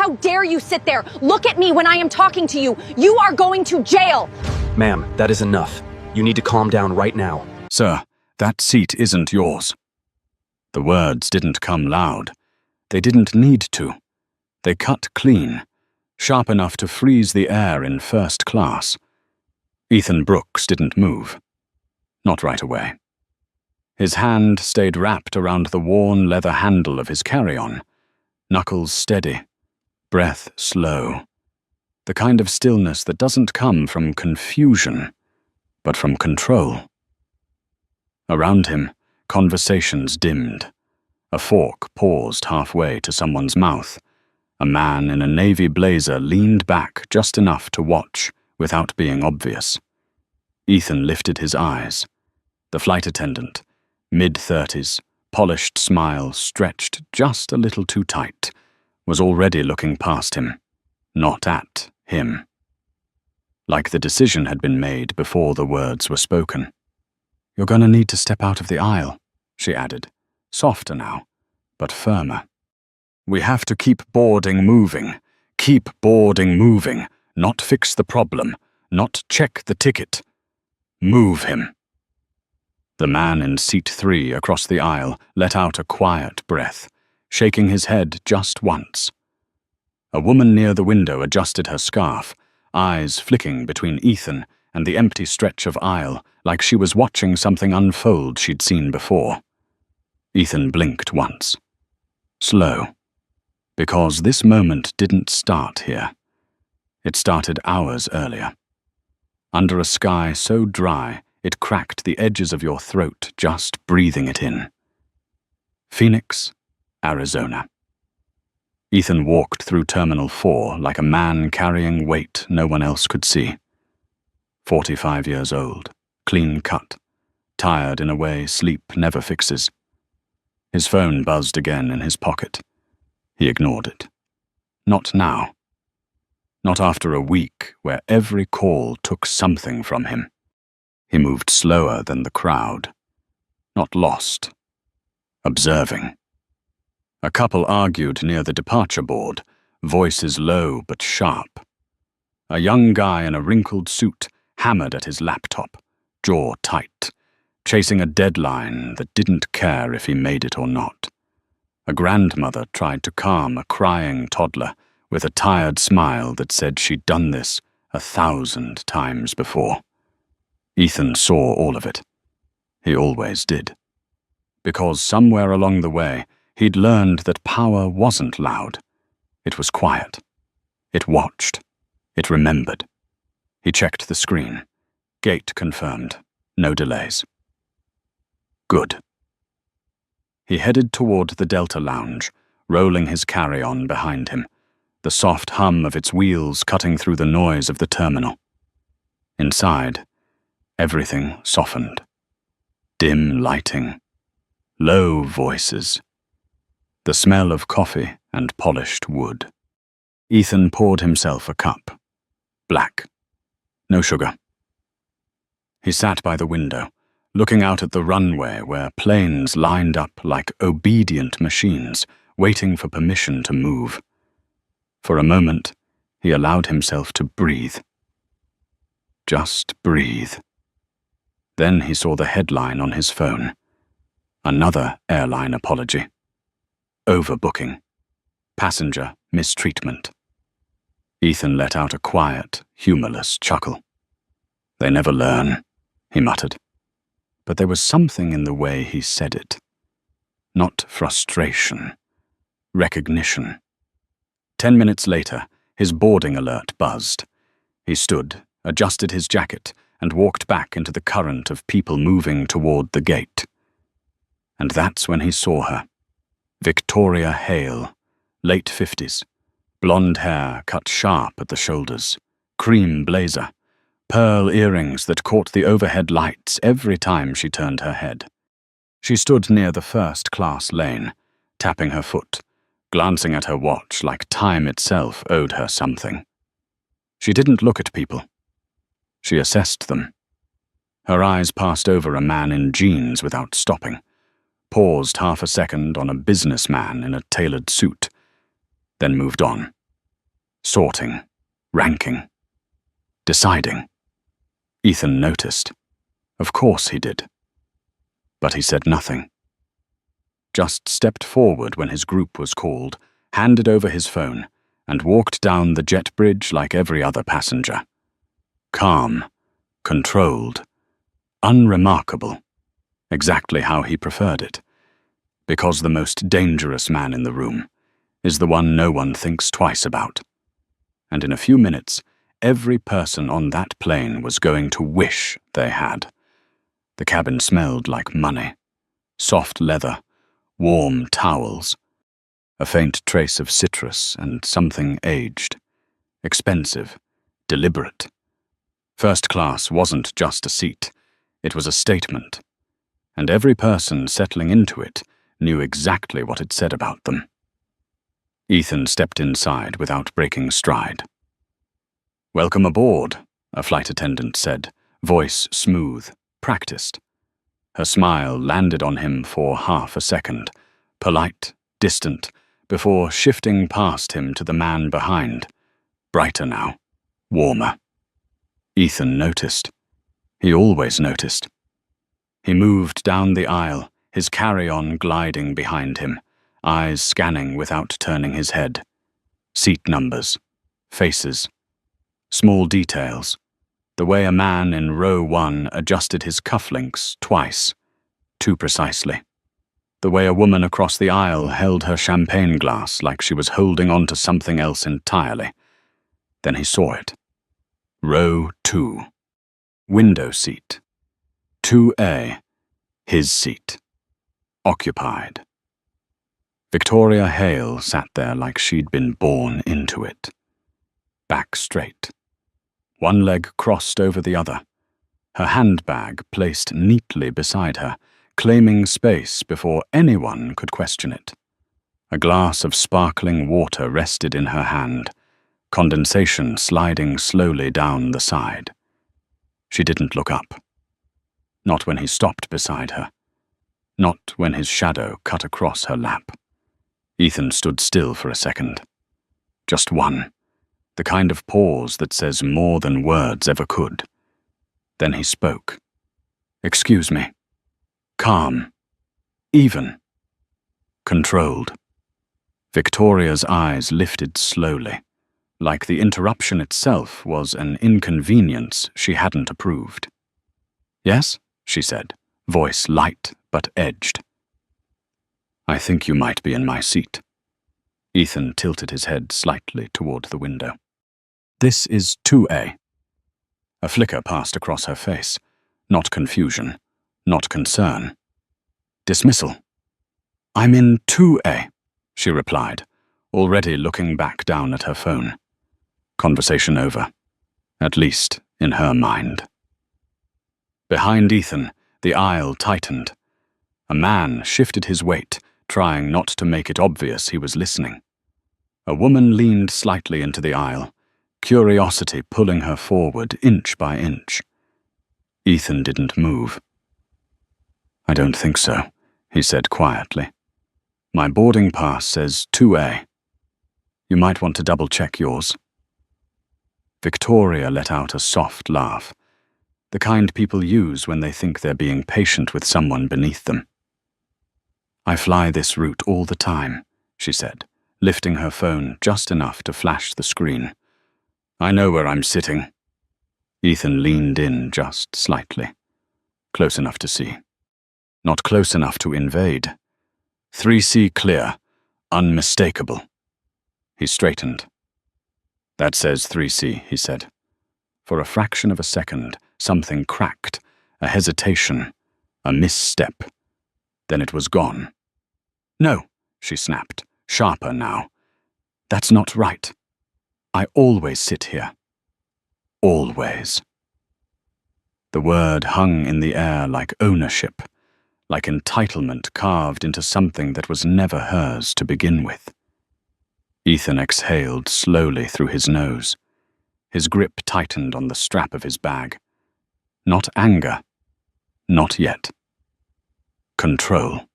How dare you sit there? Look at me when I am talking to you. You are going to jail. Ma'am, that is enough. You need to calm down right now. Sir, that seat isn't yours. The words didn't come loud. They didn't need to. They cut clean, sharp enough to freeze the air in first class. Ethan Brooks didn't move. Not right away. His hand stayed wrapped around the worn leather handle of his carry-on, knuckles steady, breath slow. The kind of stillness that doesn't come from confusion, but from control. Around him, conversations dimmed. A fork paused halfway to someone's mouth. A man in a navy blazer leaned back just enough to watch without being obvious. Ethan lifted his eyes. The flight attendant, mid-30s, polished smile stretched just a little too tight, was already looking past him, not at him. Like the decision had been made before the words were spoken. "You're gonna need to step out of the aisle," she added, softer now, but firmer. "We have to keep boarding moving, not fix the problem, not check the ticket. Move him." The man in seat 3 across the aisle let out a quiet breath, shaking his head just once. A woman near the window adjusted her scarf, eyes flicking between Ethan and the empty stretch of aisle like she was watching something unfold she'd seen before. Ethan blinked once. Slow. Because this moment didn't start here. It started hours earlier. Under a sky so dry, it cracked the edges of your throat just breathing it in. Phoenix, Arizona. Ethan walked through Terminal 4 like a man carrying weight no one else could see. 45 years old, clean cut, tired in a way sleep never fixes. His phone buzzed again in his pocket. He ignored it. Not now. Not after a week where every call took something from him. He moved slower than the crowd. Not lost. Observing. A couple argued near the departure board, voices low but sharp. A young guy in a wrinkled suit hammered at his laptop, jaw tight, chasing a deadline that didn't care if he made it or not. A grandmother tried to calm a crying toddler with a tired smile that said she'd done this 1,000 times before. Ethan saw all of it. He always did. Because somewhere along the way, he'd learned that power wasn't loud. It was quiet. It watched. It remembered. He checked the screen. Gate confirmed. No delays. Good. He headed toward the Delta Lounge, rolling his carry-on behind him, the soft hum of its wheels cutting through the noise of the terminal. Inside, everything softened. Dim lighting. Low voices. The smell of coffee and polished wood. Ethan poured himself a cup. Black. No sugar. He sat by the window, looking out at the runway where planes lined up like obedient machines, waiting for permission to move. For a moment, he allowed himself to breathe. Just breathe. Then he saw the headline on his phone. Another airline apology. Overbooking. Passenger mistreatment. Ethan let out a quiet, humorless chuckle. They never learn, he muttered. But there was something in the way he said it. Not frustration. Recognition. 10 minutes later, his boarding alert buzzed. He stood, adjusted his jacket, and walked back into the current of people moving toward the gate. And that's when he saw her. Victoria Hale, late 50s, blonde hair cut sharp at the shoulders, cream blazer, pearl earrings that caught the overhead lights every time she turned her head. She stood near the first-class lane, tapping her foot, glancing at her watch like time itself owed her something. She didn't look at people. She assessed them. Her eyes passed over a man in jeans without stopping, paused half a second on a businessman in a tailored suit, then moved on, Sorting, ranking, deciding. Ethan noticed. Of course he did. But he said nothing. Just stepped forward when his group was called, handed over his phone, and walked down the jet bridge like every other passenger. Calm, controlled, unremarkable. Exactly how he preferred it. Because the most dangerous man in the room is the one no one thinks twice about. And in a few minutes, every person on that plane was going to wish they had. The cabin smelled like money, soft leather, warm towels, a faint trace of citrus and something aged, expensive, deliberate. First class wasn't just a seat, it was a statement, and every person settling into it knew exactly what it said about them. Ethan stepped inside without breaking stride. "Welcome aboard," a flight attendant said, voice smooth, practiced. Her smile landed on him for half a second, polite, distant, before shifting past him to the man behind. Brighter now, warmer. Ethan noticed. He always noticed. He moved down the aisle, his carry-on gliding behind him, eyes scanning without turning his head. Seat numbers, faces, small details. The way a man in row 1 adjusted his cufflinks twice, too precisely. The way a woman across the aisle held her champagne glass like she was holding on to something else entirely. Then he saw it. Row 2. Window seat. 2A. His seat. Occupied. Victoria Hale sat there like she'd been born into it. Back straight. One leg crossed over the other. Her handbag placed neatly beside her, claiming space before anyone could question it. A glass of sparkling water rested in her hand, condensation sliding slowly down the side. She didn't look up. Not when he stopped beside her. Not when his shadow cut across her lap. Ethan stood still for a second. Just one. The kind of pause that says more than words ever could. Then he spoke. "Excuse me." Calm. Even. Controlled. Victoria's eyes lifted slowly, like the interruption itself was an inconvenience she hadn't approved. "Yes?" she said, voice light but edged. "I think you might be in my seat." Ethan tilted his head slightly toward the window. "This is 2A." A flicker passed across her face. Not confusion, not concern. Dismissal. "I'm in 2A," she replied, already looking back down at her phone. Conversation over. At least in her mind. Behind Ethan, the aisle tightened. A man shifted his weight, trying not to make it obvious he was listening. A woman leaned slightly into the aisle, curiosity pulling her forward inch by inch. Ethan didn't move. "I don't think so," he said quietly. "My boarding pass says 2A. You might want to double-check yours." Victoria let out a soft laugh, the kind people use when they think they're being patient with someone beneath them. "I fly this route all the time," she said, lifting her phone just enough to flash the screen. "I know where I'm sitting." Ethan leaned in just slightly. Close enough to see. Not close enough to invade. 3C clear, unmistakable. He straightened. "That says 3C, he said. For a fraction of a second, something cracked, a hesitation, a misstep. Then it was gone. "No," she snapped, sharper now. "That's not right. I always sit here. Always." The word hung in the air like ownership, like entitlement carved into something that was never hers to begin with. Ethan exhaled slowly through his nose. His grip tightened on the strap of his bag. Not anger. Not yet. Control.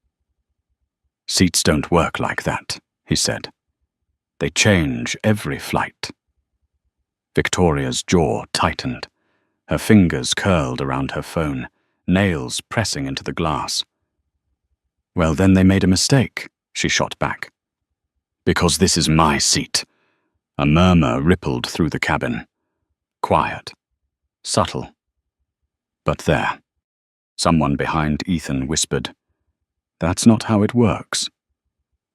"Seats don't work like that," he said. "They change every flight." Victoria's jaw tightened. Her fingers curled around her phone, nails pressing into the glass. "Well, then they made a mistake," she shot back. "Because this is my seat." A murmur rippled through the cabin. Quiet. Subtle. But there. Someone behind Ethan whispered, "That's not how it works."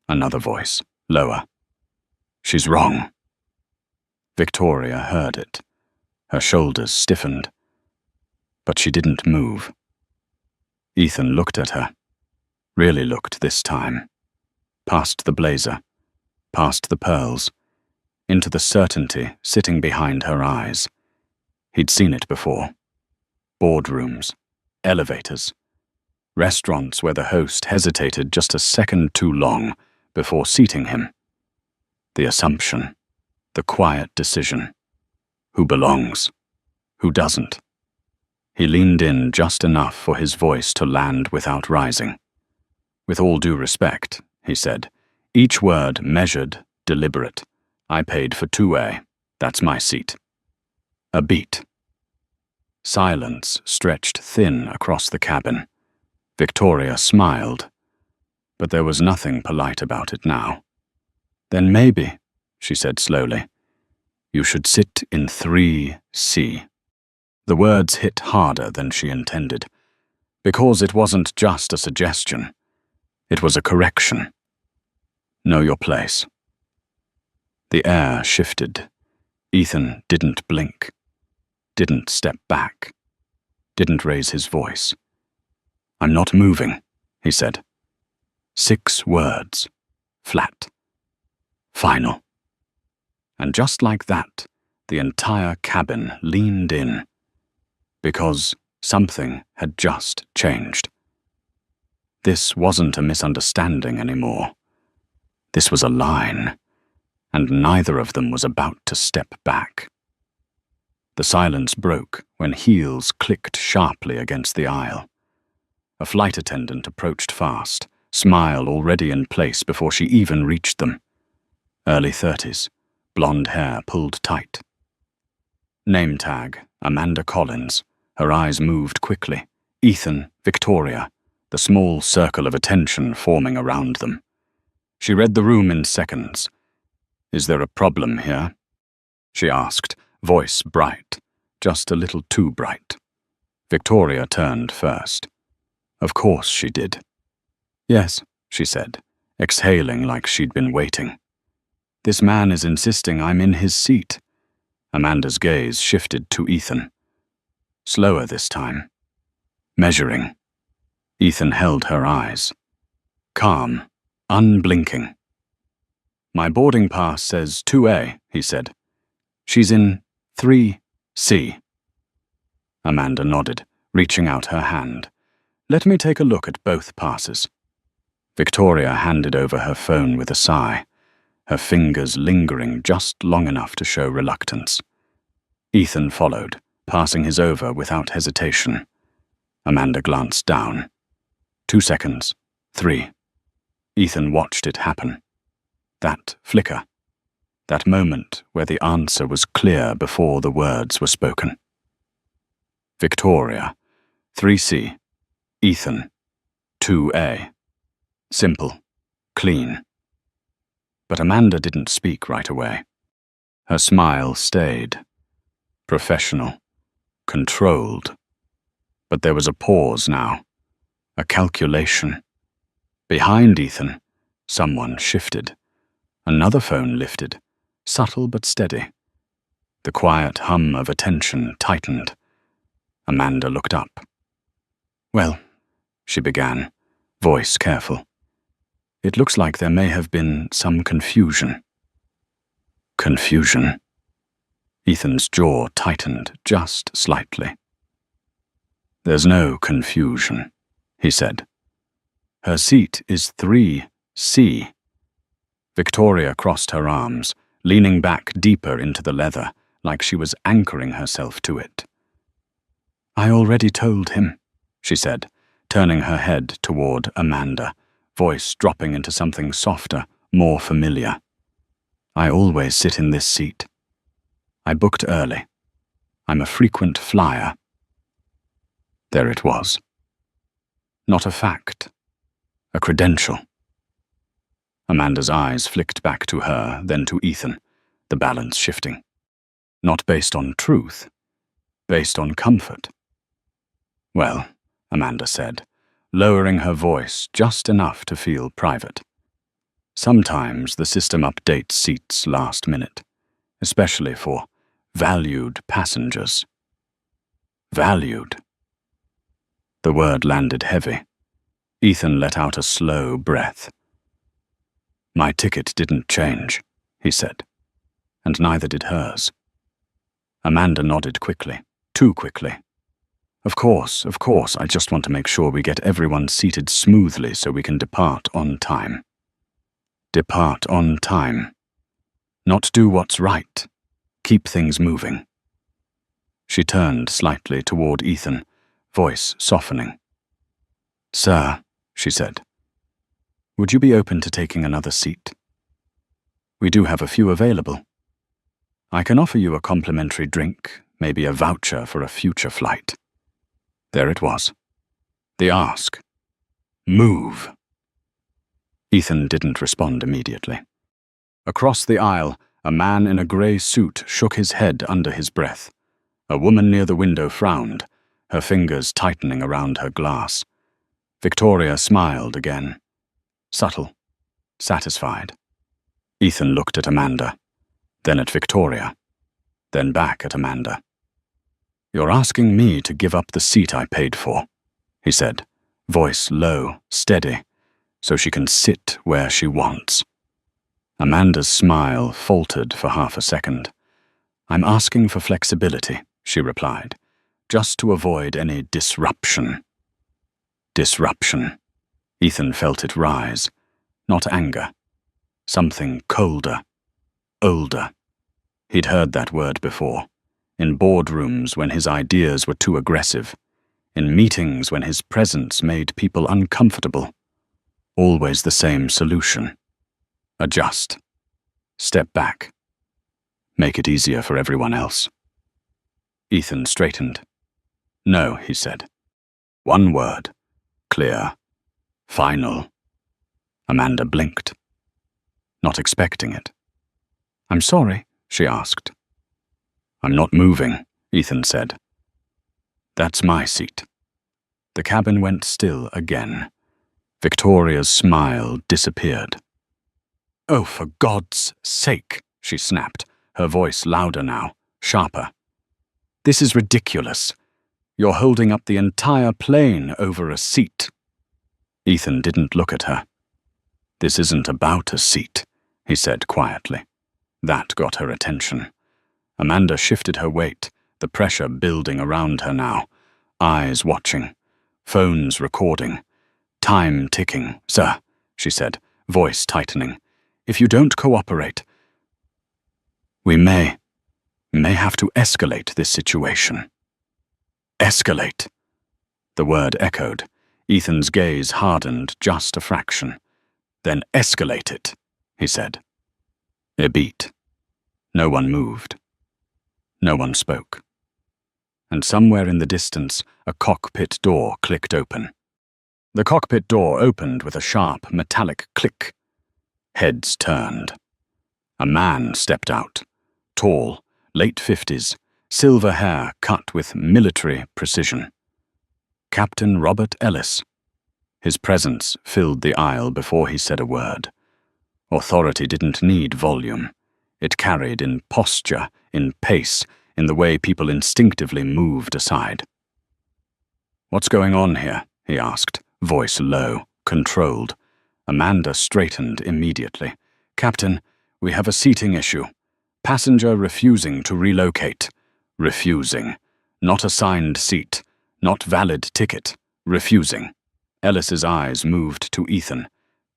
Another voice, lower. "She's wrong." Victoria heard it. Her shoulders stiffened. But she didn't move. Ethan looked at her. Really looked this time. Past the blazer. Past the pearls. Into the certainty sitting behind her eyes. He'd seen it before. Boardrooms. Elevators. Restaurants where the host hesitated just a second too long before seating him. The assumption. The quiet decision. Who belongs? Who doesn't? He leaned in just enough for his voice to land without rising. "With all due respect," he said, each word measured, deliberate. "I paid for 2A. That's my seat." A beat. Silence stretched thin across the cabin. Victoria smiled, but there was nothing polite about it now. "Then maybe," she said slowly, "you should sit in 3C. The words hit harder than she intended, because it wasn't just a suggestion. It was a correction. Know your place. The air shifted. Ethan didn't blink, didn't step back, didn't raise his voice. "I'm not moving," he said. 6 words. Flat. Final. And just like that, the entire cabin leaned in. Because something had just changed. This wasn't a misunderstanding anymore. This was a line, and neither of them was about to step back. The silence broke when heels clicked sharply against the aisle. A flight attendant approached fast, smile already in place before she even reached them. Early 30s, blonde hair pulled tight. Name tag, Amanda Collins. Her eyes moved quickly. Ethan, Victoria, the small circle of attention forming around them. She read the room in seconds. "Is there a problem here?" she asked, voice bright, just a little too bright. Victoria turned first. Of course she did. "Yes," she said, exhaling like she'd been waiting. "This man is insisting I'm in his seat." Amanda's gaze shifted to Ethan. Slower this time. Measuring. Ethan held her eyes. Calm, unblinking. "My boarding pass says 2A, he said. "She's in 3C. Amanda nodded, reaching out her hand. "Let me take a look at both passes." Victoria handed over her phone with a sigh, her fingers lingering just long enough to show reluctance. Ethan followed, passing his over without hesitation. Amanda glanced down. 2 seconds. 3. Ethan watched it happen. That flicker. That moment where the answer was clear before the words were spoken. Victoria. 3C. Ethan. 2A. Simple. Clean. But Amanda didn't speak right away. Her smile stayed. Professional. Controlled. But there was a pause now. A calculation. Behind Ethan, someone shifted. Another phone lifted, subtle but steady. The quiet hum of attention tightened. Amanda looked up. "Well," she began, voice careful. "It looks like there may have been some confusion." Confusion? Ethan's jaw tightened just slightly. "There's no confusion," he said. "Her seat is 3C. Victoria crossed her arms, leaning back deeper into the leather, like she was anchoring herself to it. "I already told him," she said, turning her head toward Amanda, voice dropping into something softer, more familiar. "I always sit in this seat." I booked early. I'm a frequent flyer. There it was. Not a fact. A credential. Amanda's eyes flicked back to her, then to Ethan, the balance shifting. Not based on truth, based on comfort. Well, Amanda said, lowering her voice just enough to feel private. Sometimes the system updates seats last minute, especially for valued passengers. Valued. The word landed heavy. Ethan let out a slow breath. My ticket didn't change, he said, and neither did hers. Amanda nodded quickly, too quickly. Of course, I just want to make sure we get everyone seated smoothly so we can depart on time. Depart on time. Not do what's right. Keep things moving. She turned slightly toward Ethan, voice softening. Sir, she said, would you be open to taking another seat? We do have a few available. I can offer you a complimentary drink, maybe a voucher for a future flight. There it was. The ask. Move. Ethan didn't respond immediately. Across the aisle, a man in a grey suit shook his head under his breath. A woman near the window frowned, her fingers tightening around her glass. Victoria smiled again. Subtle, satisfied. Ethan looked at Amanda, then at Victoria, then back at Amanda. You're asking me to give up the seat I paid for, he said, voice low, steady, so she can sit where she wants. Amanda's smile faltered for half a second. I'm asking for flexibility, she replied, just to avoid any disruption. Disruption. Ethan felt it rise. Not anger. Something colder. Older. He'd heard that word before. In boardrooms when his ideas were too aggressive. In meetings when his presence made people uncomfortable. Always the same solution. Adjust. Step back. Make it easier for everyone else. Ethan straightened. No, he said. One word. Clear. Final. Amanda blinked. Not expecting it. I'm sorry, she asked. I'm not moving, Ethan said. That's my seat. The cabin went still again. Victoria's smile disappeared. Oh, for God's sake, she snapped, her voice louder now, sharper. This is ridiculous. You're holding up the entire plane over a seat. Ethan didn't look at her. This isn't about a seat, he said quietly. That got her attention. Amanda shifted her weight, the pressure building around her now. Eyes watching. Phones recording. Time ticking. Sir, she said, voice tightening. If you don't cooperate, we may have to escalate this situation. Escalate. The word echoed. Ethan's gaze hardened just a fraction. Then escalate it, he said. A beat. No one moved. No one spoke. And somewhere in the distance, a cockpit door clicked open. The cockpit door opened with a sharp, metallic click. Heads turned. A man stepped out. Tall, late 50s, silver hair cut with military precision. Captain Robert Ellis. His presence filled the aisle before he said a word. Authority didn't need volume. It carried in posture, in pace, in the way people instinctively moved aside. What's going on here? He asked, voice low, controlled. Amanda straightened immediately. Captain, we have a seating issue. Passenger refusing to relocate. Refusing. Not assigned seat. Not valid ticket. Refusing. Ellis's eyes moved to Ethan.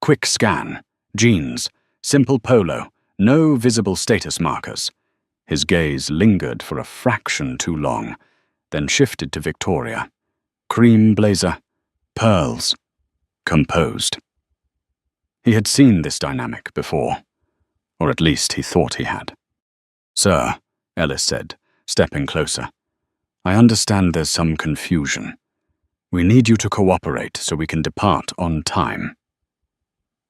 Quick scan. Jeans. Simple polo. No visible status markers. His gaze lingered for a fraction too long, then shifted to Victoria. Cream blazer. Pearls. Composed. He had seen this dynamic before, or at least he thought he had. Sir, Ellis said, stepping closer. I understand there's some confusion. We need you to cooperate so we can depart on time.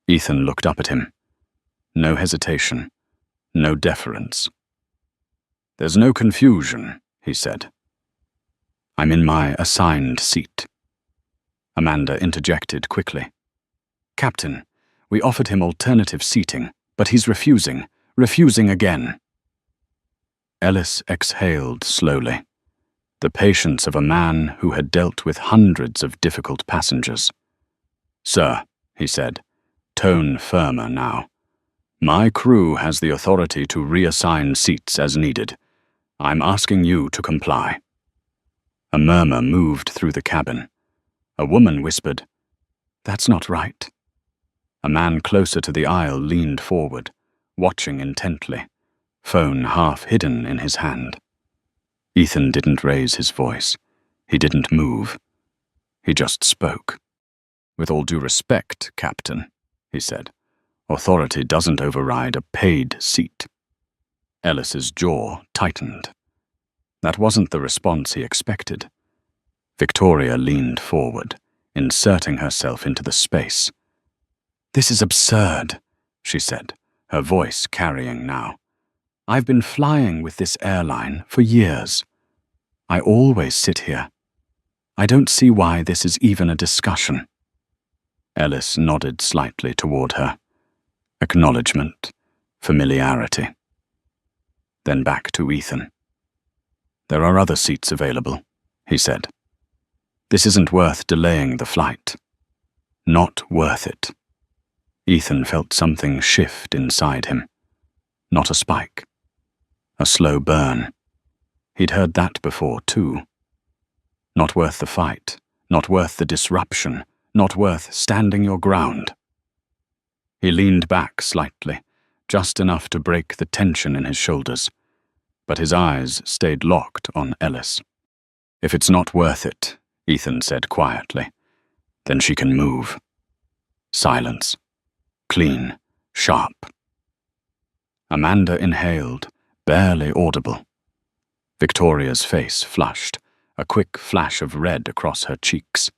Ethan looked up at him. No hesitation, no deference. There's no confusion, he said. I'm in my assigned seat. Amanda interjected quickly. Captain, we offered him alternative seating, but he's refusing again. Ellis exhaled slowly, the patience of a man who had dealt with hundreds of difficult passengers. Sir, he said, tone firmer now. My crew has the authority to reassign seats as needed. I'm asking you to comply. A murmur moved through the cabin. A woman whispered, That's not right. A man closer to the aisle leaned forward, watching intently, phone half hidden in his hand. Ethan didn't raise his voice. He didn't move. He just spoke. With all due respect, Captain, he said, authority doesn't override a paid seat. Ellis's jaw tightened. That wasn't the response he expected. Victoria leaned forward, inserting herself into the space. This is absurd, she said, her voice carrying now. I've been flying with this airline for years. I always sit here. I don't see why this is even a discussion. Ellis nodded slightly toward her. Acknowledgement, familiarity. Then back to Ethan. There are other seats available, he said. This isn't worth delaying the flight. Not worth it. Ethan felt something shift inside him. Not a spike. A slow burn. He'd heard that before, too. Not worth the fight. Not worth the disruption. Not worth standing your ground. He leaned back slightly, just enough to break the tension in his shoulders. But his eyes stayed locked on Ellis. If it's not worth it, Ethan said quietly, then she can move. Silence. Clean. Sharp. Amanda inhaled, barely audible. Victoria's face flushed, a quick flash of red across her cheeks.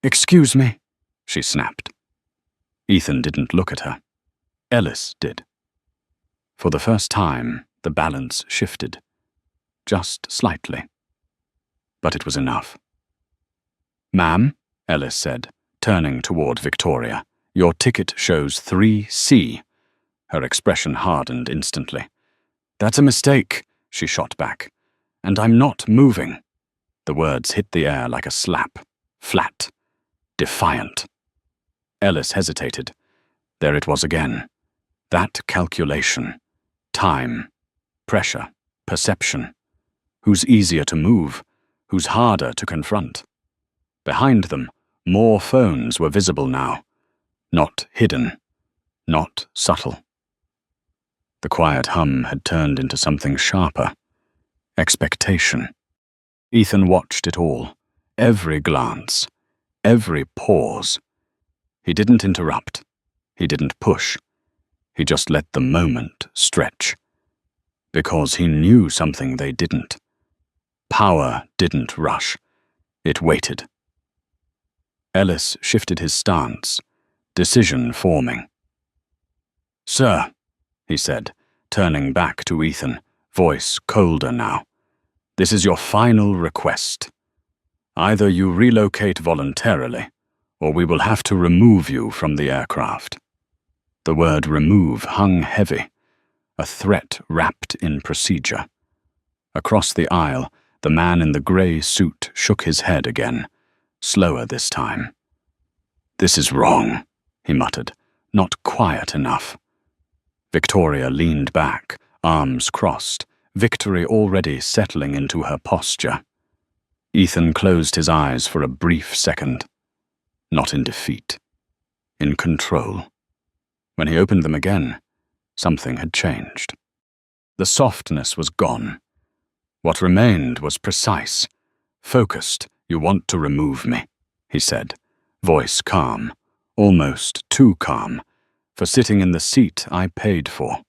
Excuse me, she snapped. Ethan didn't look at her. Ellis did. For the first time, the balance shifted. Just slightly. But it was enough. Ma'am, Ellis said, turning toward Victoria, your ticket shows 3C. Her expression hardened instantly. That's a mistake, she shot back. And I'm not moving. The words hit the air like a slap. Flat. Defiant. Ellis hesitated. There it was again. That calculation. Time. Pressure. Perception. Who's easier to move? Who's harder to confront? Behind them, more phones were visible now. Not hidden. Not subtle. The quiet hum had turned into something sharper. Expectation. Ethan watched it all. Every glance. Every pause. He didn't interrupt. He didn't push. He just let the moment stretch. Because he knew something they didn't. Power didn't rush. It waited. Ellis shifted his stance, decision forming. Sir, he said, turning back to Ethan, voice colder now. This is your final request. Either you relocate voluntarily, or we will have to remove you from the aircraft. The word remove hung heavy, a threat wrapped in procedure. Across the aisle, the man in the grey suit shook his head again, slower this time. This is wrong, he muttered, not quiet enough. Victoria leaned back, arms crossed, victory already settling into her posture. Ethan closed his eyes for a brief second. Not in defeat. In control. When he opened them again, something had changed. The softness was gone. What remained was precise. Focused. You want to remove me, he said, voice calm, almost too calm, for sitting in the seat I paid for.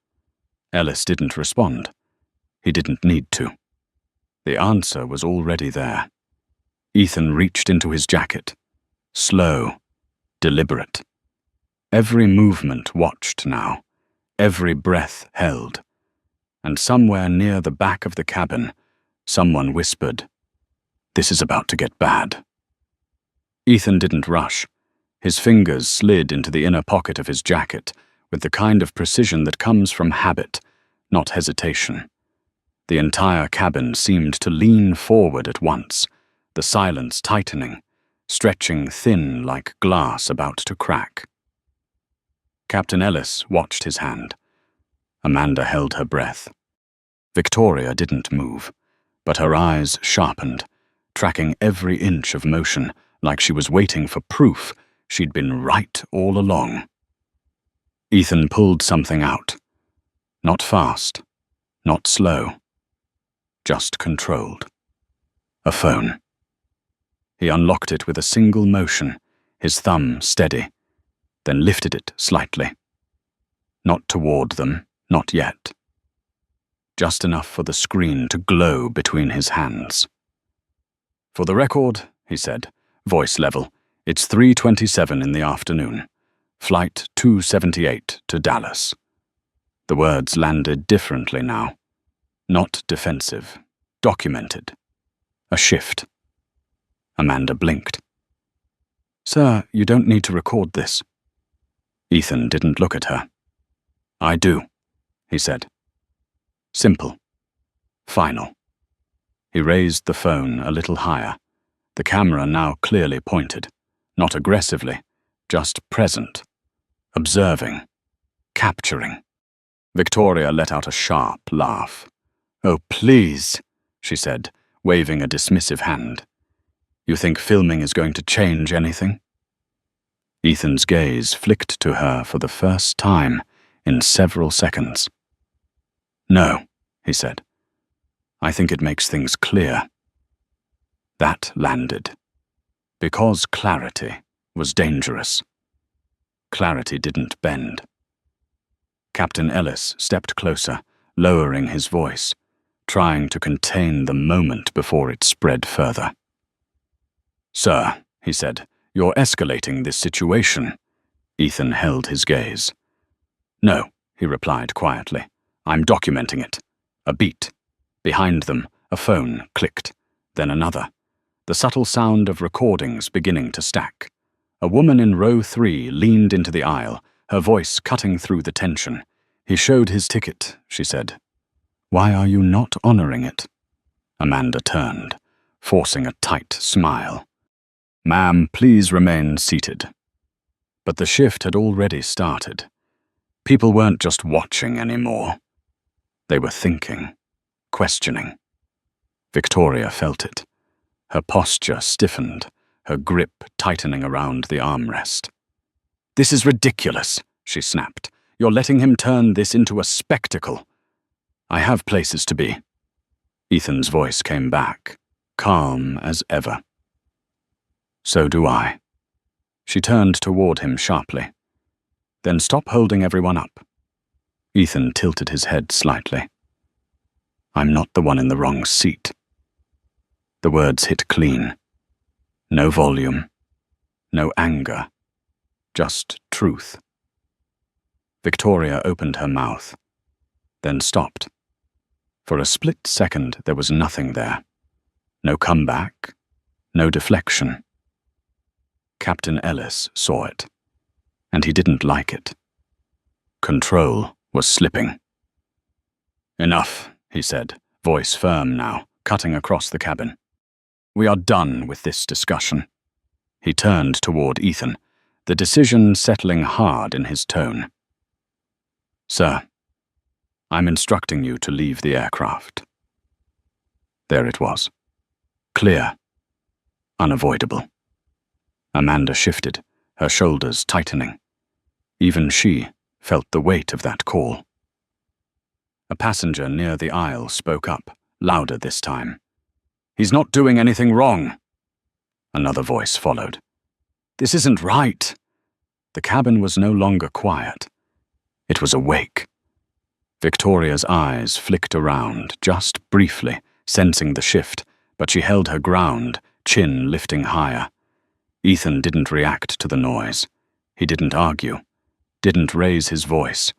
Ellis didn't respond. He didn't need to. The answer was already there. Ethan reached into his jacket. Slow, deliberate. Every movement watched now, every breath held. And somewhere near the back of the cabin, someone whispered, "This is about to get bad." Ethan didn't rush. His fingers slid into the inner pocket of his jacket with the kind of precision that comes from habit, not hesitation. The entire cabin seemed to lean forward at once, the silence tightening, stretching thin like glass about to crack. Captain Ellis watched his hand. Amanda held her breath. Victoria didn't move, but her eyes sharpened, tracking every inch of motion like she was waiting for proof she'd been right all along. Ethan pulled something out. Not fast, not slow, just controlled. A phone. He unlocked it with a single motion, his thumb steady, then lifted it slightly. Not toward them, not yet. Just enough for the screen to glow between his hands. "For the record," he said, voice level, "it's 3:27 in the afternoon. Flight 278 to Dallas." The words landed differently now. Not defensive. Documented. A shift. Amanda blinked. "Sir, you don't need to record this." Ethan didn't look at her. "I do," he said. Simple. Final. He raised the phone a little higher, the camera now clearly pointed, not aggressively, just present, observing, capturing. Victoria let out a sharp laugh. "Oh, please," she said, waving a dismissive hand. "You think filming is going to change anything?" Ethan's gaze flicked to her for the first time in several seconds. "No," he said. "I think it makes things clear." That landed. Because clarity was dangerous. Clarity didn't bend. Captain Ellis stepped closer, lowering his voice, trying to contain the moment before it spread further. "Sir," he said, "you're escalating this situation." Ethan held his gaze. "No," he replied quietly. "I'm documenting it." A beat. Behind them, a phone clicked, then another. The subtle sound of recordings beginning to stack. A woman in row 3 leaned into the aisle, her voice cutting through the tension. "He showed his ticket," she said. "Why are you not honoring it?" Amanda turned, forcing a tight smile. "Ma'am, please remain seated." But the shift had already started. People weren't just watching anymore. They were thinking, questioning. Victoria felt it. Her posture stiffened, her grip tightening around the armrest. "This is ridiculous," she snapped. "You're letting him turn this into a spectacle." "I have places to be." Ethan's voice came back, calm as ever. "So do I." She turned toward him sharply. "Then stop holding everyone up." Ethan tilted his head slightly. "I'm not the one in the wrong seat." The words hit clean. No volume, no anger, just truth. Victoria opened her mouth, then stopped. For a split second there was nothing there. No comeback, no deflection. Captain Ellis saw it, and he didn't like it. Control was slipping. "Enough," he said, voice firm now, cutting across the cabin. "We are done with this discussion." He turned toward Ethan, the decision settling hard in his tone. "Sir, I'm instructing you to leave the aircraft." There it was. Clear. Unavoidable. Amanda shifted, her shoulders tightening. Even she felt the weight of that call. A passenger near the aisle spoke up, louder this time. "He's not doing anything wrong." Another voice followed. "This isn't right." The cabin was no longer quiet. It was awake. Victoria's eyes flicked around, just briefly, sensing the shift, but she held her ground, chin lifting higher. Ethan didn't react to the noise. He didn't argue, didn't raise his voice.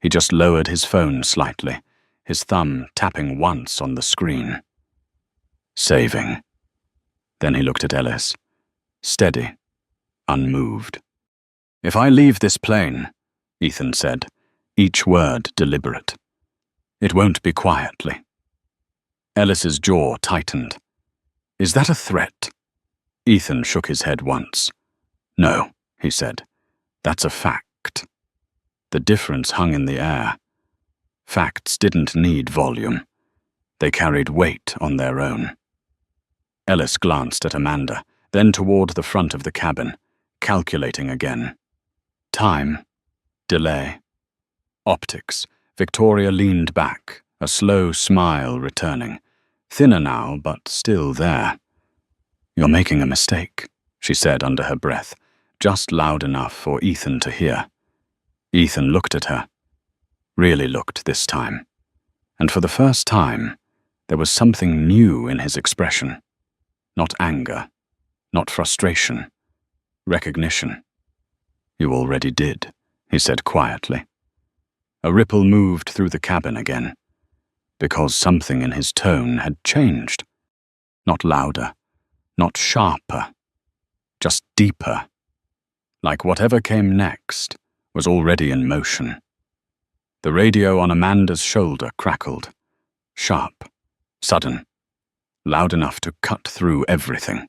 He just lowered his phone slightly, his thumb tapping once on the screen. Saving. Then he looked at Ellis, steady, unmoved. "If I leave this plane," Ethan said, each word deliberate, "it won't be quietly." Ellis's jaw tightened. "Is that a threat?" Ethan shook his head once. "No," he said, "that's a fact." The difference hung in the air. Facts didn't need volume. They carried weight on their own. Ellis glanced at Amanda, then toward the front of the cabin, calculating again. Time. Delay. Optics. Victoria leaned back, a slow smile returning. Thinner now, but still there. "You're making a mistake," she said under her breath, just loud enough for Ethan to hear. Ethan looked at her. Really looked this time. And for the first time, there was something new in his expression. Not anger, not frustration, recognition. "You already did," he said quietly. A ripple moved through the cabin again, because something in his tone had changed. Not louder, not sharper, just deeper, like whatever came next was already in motion. The radio on Amanda's shoulder crackled, sharp, sudden, loud enough to cut through everything.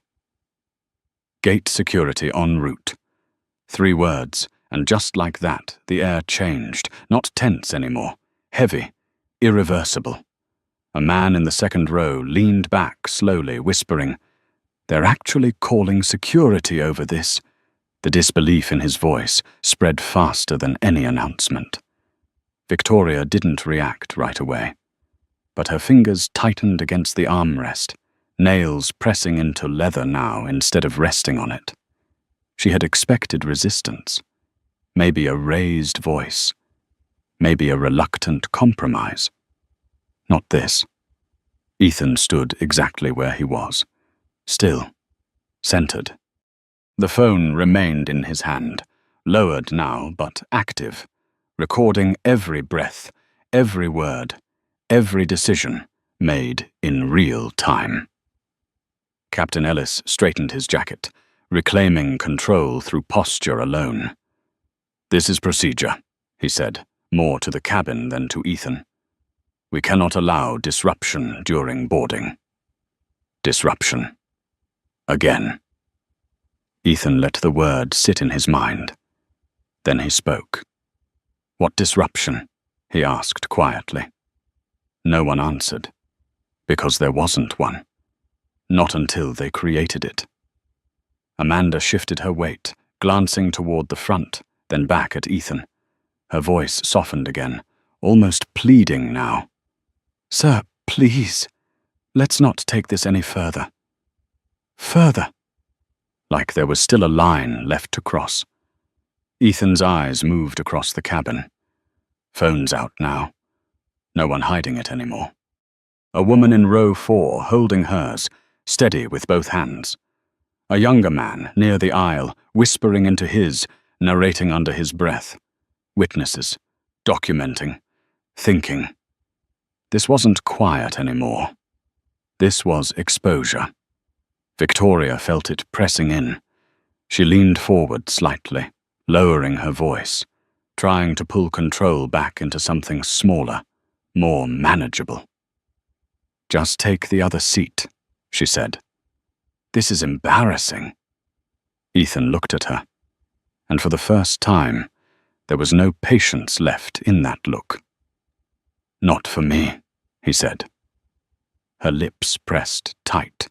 "Gate security en route." 3 words, and just like that, the air changed, not tense anymore, heavy, irreversible. A man in the second row leaned back slowly, whispering, "They're actually calling security over this." The disbelief in his voice spread faster than any announcement. Victoria didn't react right away, but her fingers tightened against the armrest, nails pressing into leather now instead of resting on it. She had expected resistance, maybe a raised voice, maybe a reluctant compromise. Not this. Ethan stood exactly where he was, still, centered. The phone remained in his hand, lowered now but active, recording every breath, every word, every decision made in real time. Captain Ellis straightened his jacket, reclaiming control through posture alone. "This is procedure," he said, more to the cabin than to Ethan. "We cannot allow disruption during boarding." Disruption. Again. Ethan let the word sit in his mind. Then he spoke. "What disruption?" he asked quietly. No one answered, because there wasn't one. Not until they created it. Amanda shifted her weight, glancing toward the front, then back at Ethan. Her voice softened again, almost pleading now. "Sir, please, let's not take this any further." Further. Like there was still a line left to cross. Ethan's eyes moved across the cabin. Phone's out now. No one hiding it anymore. A woman in row 4 holding hers, steady with both hands. A younger man near the aisle, whispering into his, narrating under his breath. Witnesses, documenting, thinking. This wasn't quiet anymore. This was exposure. Victoria felt it pressing in. She leaned forward slightly, lowering her voice, trying to pull control back into something smaller, more manageable. "Just take the other seat," she said. "This is embarrassing." Ethan looked at her, and for the first time, there was no patience left in that look. "Not for me," he said. Her lips pressed tight.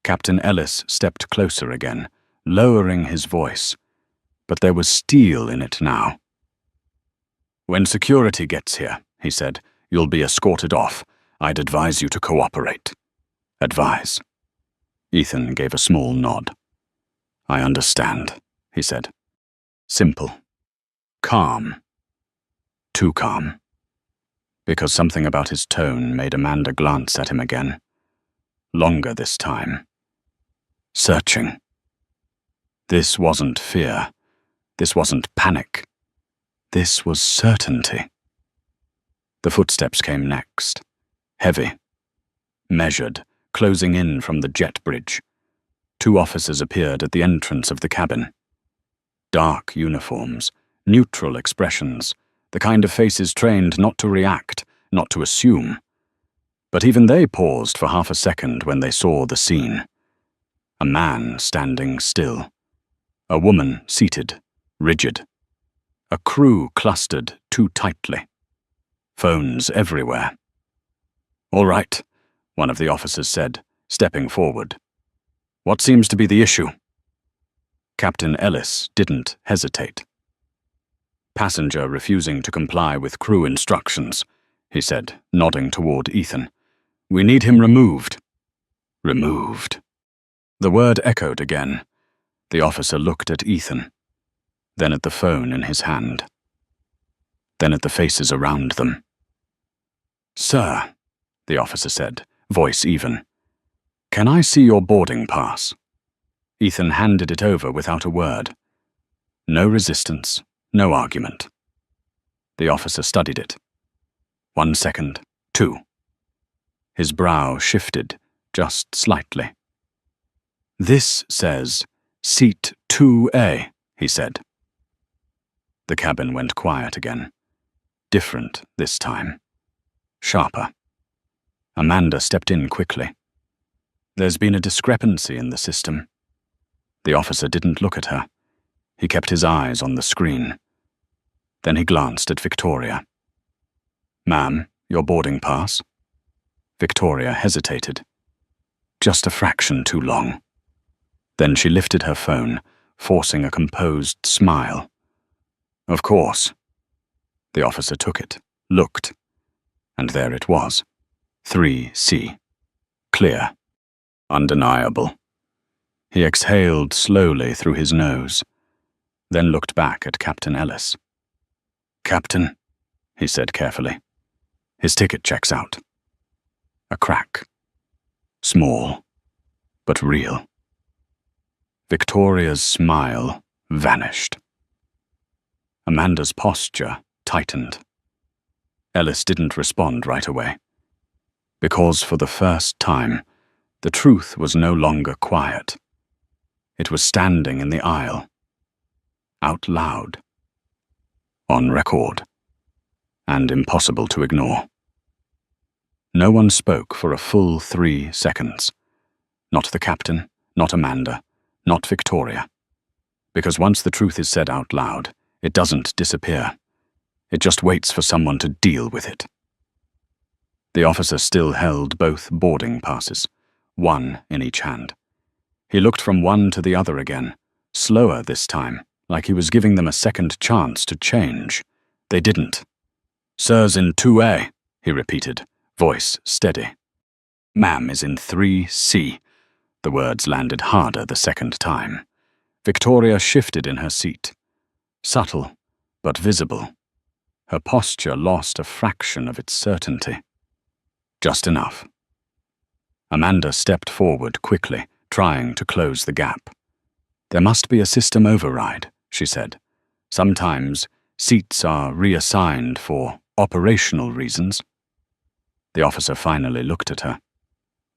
Captain Ellis stepped closer again, lowering his voice, but there was steel in it now. "When security gets here," he said, "you'll be escorted off. I'd advise you to cooperate." "Advise." Ethan gave a small nod. "I understand," he said. Simple. Calm. Too calm. because something about his tone made Amanda glance at him again. Longer this time. Searching. This wasn't fear. This wasn't panic. This was certainty. The footsteps came next. Heavy. Measured, closing in from the jet bridge. 2 officers appeared at the entrance of the cabin. Dark uniforms, neutral expressions, the kind of faces trained not to react, not to assume. But even they paused for half a second when they saw the scene. A man standing still. A woman seated, rigid. A crew clustered too tightly. Phones everywhere. "All right," one of the officers said, stepping forward. "What seems to be the issue?" Captain Ellis didn't hesitate. "Passenger refusing to comply with crew instructions," he said, nodding toward Ethan. "We need him removed." Removed. The word echoed again. The officer looked at Ethan, then at the phone in his hand, then at the faces around them. "Sir," the officer said, voice even, "can I see your boarding pass?" Ethan handed it over without a word. No resistance, no argument. The officer studied it. 1 second, 2. His brow shifted just slightly. "This says Seat 2A, he said. The cabin went quiet again. Different this time. Sharper. Amanda stepped in quickly. "There's been a discrepancy in the system." The officer didn't look at her. He kept his eyes on the screen. Then he glanced at Victoria. "Ma'am, your boarding pass?" Victoria hesitated. Just a fraction too long. Then she lifted her phone, forcing a composed smile. "Of course." The officer took it, looked, and there it was. 3C. Clear. Undeniable. He exhaled slowly through his nose, then looked back at Captain Ellis. "Captain," he said carefully. "His ticket checks out." A crack. Small, but real. Victoria's smile vanished. Amanda's posture tightened. Ellis didn't respond right away. Because for the first time, the truth was no longer quiet. It was standing in the aisle. Out loud. On record. And impossible to ignore. No one spoke for a full 3 seconds. Not the captain, not Amanda, not Victoria. Because once the truth is said out loud, it doesn't disappear. It just waits for someone to deal with it. The officer still held both boarding passes, one in each hand. He looked from one to the other again, slower this time, like he was giving them a second chance to change. They didn't. "Sir's in 2A, he repeated, voice steady. "Ma'am is in 3C. The words landed harder the second time. Victoria shifted in her seat. Subtle, but visible. Her posture lost a fraction of its certainty. Just enough. Amanda stepped forward quickly, trying to close the gap. "There must be a system override," she said. "Sometimes seats are reassigned for operational reasons." The officer finally looked at her.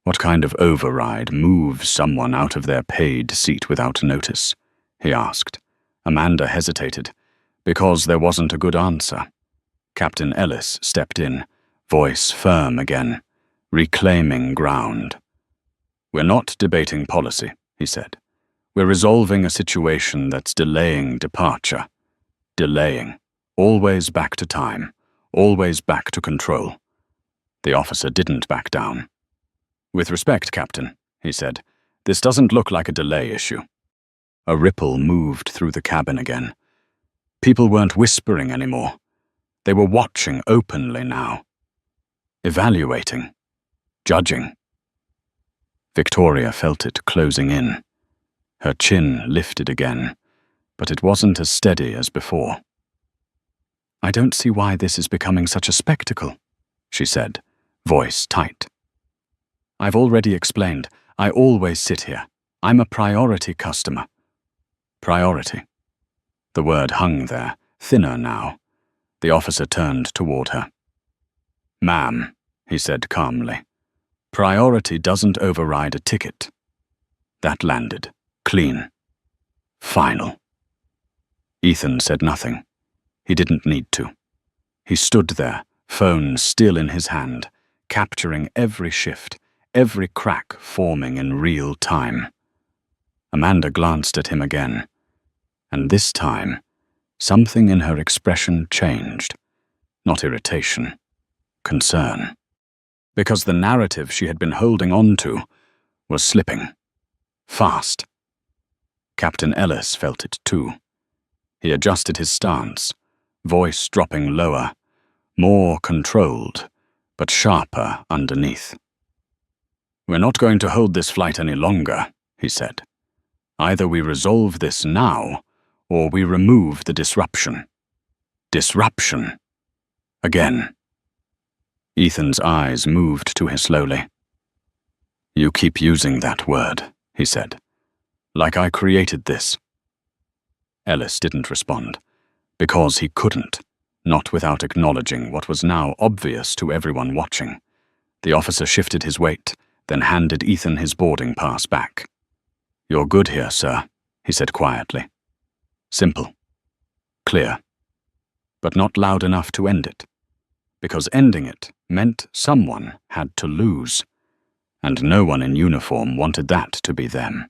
"What kind of override moves someone out of their paid seat without notice?" he asked. Amanda hesitated, because there wasn't a good answer. Captain Ellis stepped in, voice firm again, reclaiming ground. "We're not debating policy," he said. "We're resolving a situation that's delaying departure. Delaying. Always back to time. Always back to control." The officer didn't back down. "With respect, Captain," he said, "this doesn't look like a delay issue." A ripple moved through the cabin again. People weren't whispering anymore. They were watching openly now. Evaluating. Judging. Victoria felt it closing in. Her chin lifted again, but it wasn't as steady as before. "I don't see why this is becoming such a spectacle," she said, voice tight. I've already explained. I always sit here. I'm a priority customer. Priority. The word hung there, thinner now. The officer turned toward her. Ma'am, he said calmly, priority doesn't override a ticket. That landed. Clean. Final. Ethan said nothing. He didn't need to. He stood there, phone still in his hand, capturing every shift, every crack forming in real time. Amanda glanced at him again, and this time, something in her expression changed. Not irritation, concern. Because the narrative she had been holding on to was slipping. Fast. Captain Ellis felt it too. He adjusted his stance, voice dropping lower, more controlled, but sharper underneath. We're not going to hold this flight any longer, he said. Either we resolve this now, or we remove the disruption. Disruption. Again. Ethan's eyes moved to her slowly. You keep using that word, he said. Like I created this. Ellis didn't respond, because he couldn't, not without acknowledging what was now obvious to everyone watching. The officer shifted his weight, then handed Ethan his boarding pass back. You're good here, sir, he said quietly. Simple. Clear. But not loud enough to end it, because ending it meant someone had to lose, and no one in uniform wanted that to be them.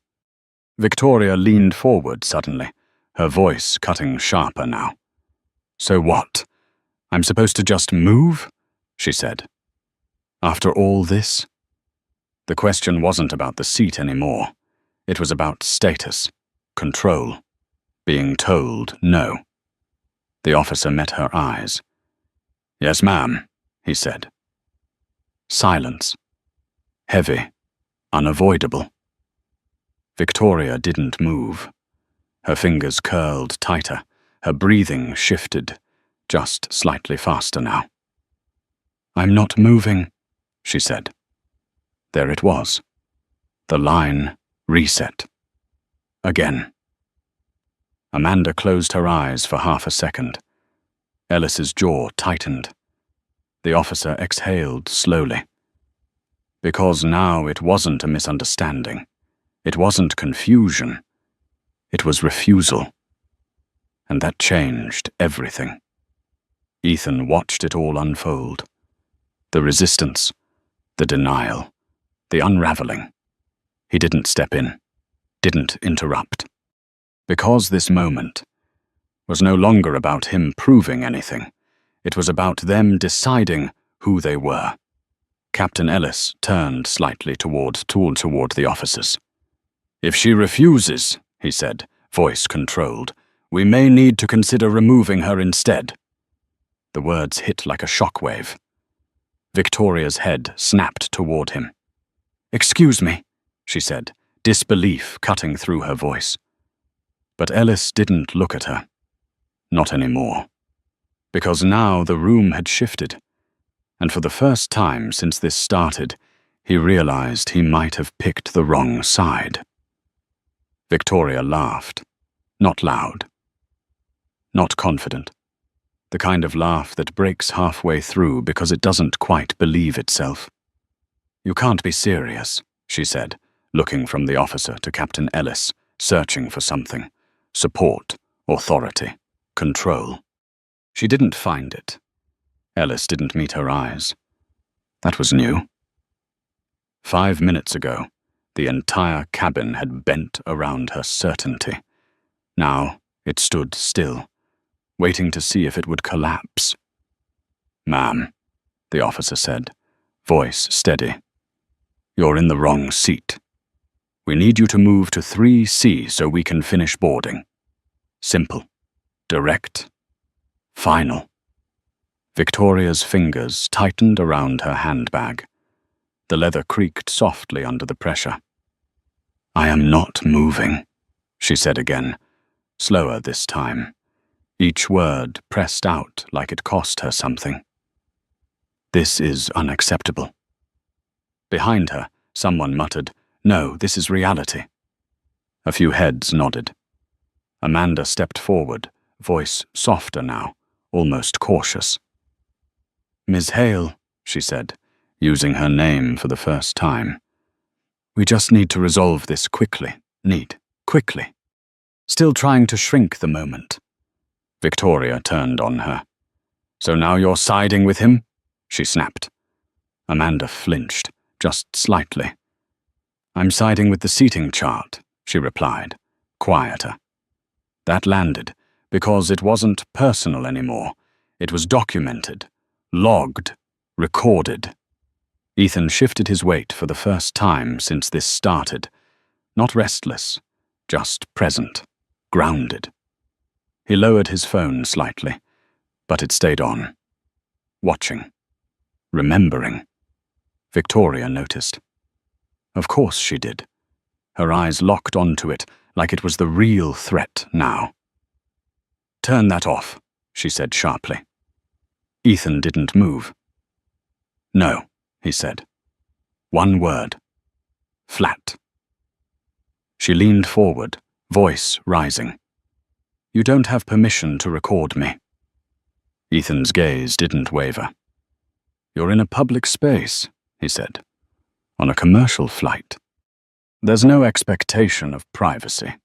Victoria leaned forward suddenly, her voice cutting sharper now. So what? I'm supposed to just move? She said. After all this? The question wasn't about the seat anymore. It was about status, control, being told no. The officer met her eyes. Yes, ma'am, he said. Silence. Heavy, unavoidable. Victoria didn't move. Her fingers curled tighter, her breathing shifted, just slightly faster now. I'm not moving, she said. There it was. The line reset. Again. Amanda closed her eyes for half a second. Ellis's jaw tightened. The officer exhaled slowly. Because now it wasn't a misunderstanding. It wasn't confusion. It was refusal. And that changed everything. Ethan watched it all unfold. The resistance, the denial, the unraveling. He didn't step in, didn't interrupt. Because this moment was no longer about him proving anything. It was about them deciding who they were. Captain Ellis turned slightly toward the officers. If she refuses, he said, voice controlled, we may need to consider removing her instead. The words hit like a shockwave. Victoria's head snapped toward him. Excuse me, she said, disbelief cutting through her voice. But Ellis didn't look at her. Not anymore. Because now the room had shifted, and for the first time since this started, he realized he might have picked the wrong side. Victoria laughed. Not loud. Not confident. The kind of laugh that breaks halfway through because it doesn't quite believe itself. You can't be serious, she said, looking from the officer to Captain Ellis, searching for something. Support, authority, control. She didn't find it. Ellis didn't meet her eyes. That was new. 5 minutes ago, the entire cabin had bent around her certainty. Now it stood still, waiting to see if it would collapse. Ma'am, the officer said, voice steady. You're in the wrong seat. We need you to move to 3C so we can finish boarding. Simple. Direct. Final. Victoria's fingers tightened around her handbag. The leather creaked softly under the pressure. I am not moving, she said again, slower this time. Each word pressed out like it cost her something. This is unacceptable. Behind her, someone muttered, "No, this is reality." A few heads nodded. Amanda stepped forward, voice softer now, almost cautious. "Ms. Hale," she said, using her name for the first time. "We just need to resolve this quickly. Quickly." Still trying to shrink the moment. Victoria turned on her. "So now you're siding with him?" she snapped. Amanda flinched, just slightly. "I'm siding with the seating chart," she replied, quieter. That landed, because it wasn't personal anymore. It was documented, logged, recorded. Ethan shifted his weight for the first time since this started. Not restless, just present, grounded. He lowered his phone slightly, but it stayed on. Watching. Remembering. Victoria noticed. Of course she did. Her eyes locked onto it like it was the real threat now. "Turn that off," she said sharply. Ethan didn't move. "No," he said. One word. Flat. She leaned forward, voice rising. "You don't have permission to record me." Ethan's gaze didn't waver. "You're in a public space," he said. "On a commercial flight. There's no expectation of privacy."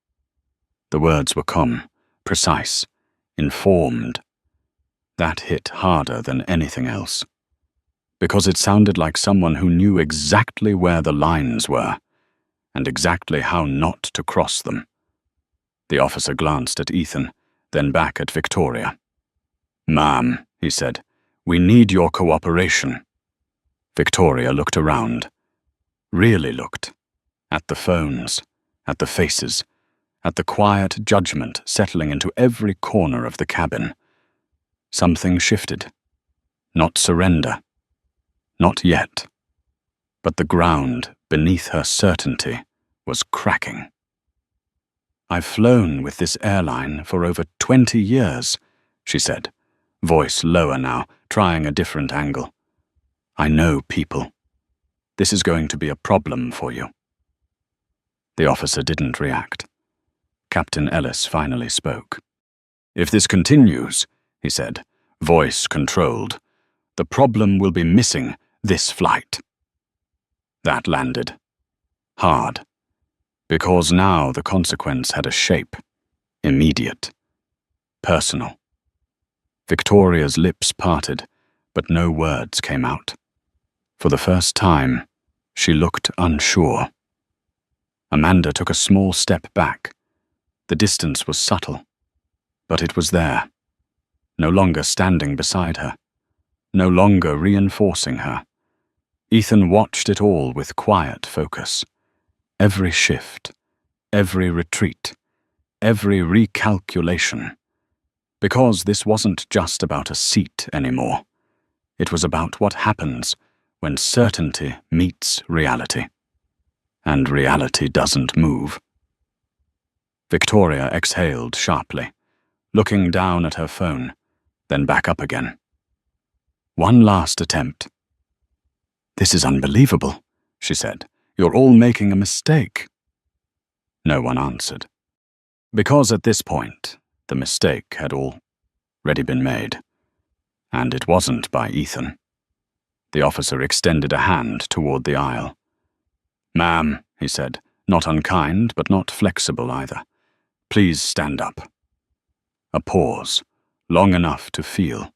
The words were calm, precise, informed. That hit harder than anything else. Because it sounded like someone who knew exactly where the lines were, and exactly how not to cross them. The officer glanced at Ethan, then back at Victoria. "Ma'am," he said, "we need your cooperation." Victoria looked around. Really looked. At the phones, at the faces, at the quiet judgment settling into every corner of the cabin. Something shifted. Not surrender. Not yet. But the ground beneath her certainty was cracking. "I've flown with this airline for over 20 years, she said, voice lower now, trying a different angle. "I know people. This is going to be a problem for you." The officer didn't react. Captain Ellis finally spoke. "If this continues," he said, voice controlled, "the problem will be missing this flight." That landed. Hard. Because now the consequence had a shape. Immediate. Personal. Victoria's lips parted, but no words came out. For the first time, she looked unsure. Amanda took a small step back. The distance was subtle, but it was there. No longer standing beside her. No longer reinforcing her. Ethan watched it all with quiet focus. Every shift, every retreat, every recalculation. Because this wasn't just about a seat anymore. It was about what happens when certainty meets reality. And reality doesn't move. Victoria exhaled sharply, looking down at her phone, then back up again. One last attempt. "This is unbelievable," she said. "You're all making a mistake." No one answered. Because at this point, the mistake had already been made. And it wasn't by Ethan. The officer extended a hand toward the aisle. "Ma'am," he said, not unkind, but not flexible either. "Please stand up." A pause, long enough to feel,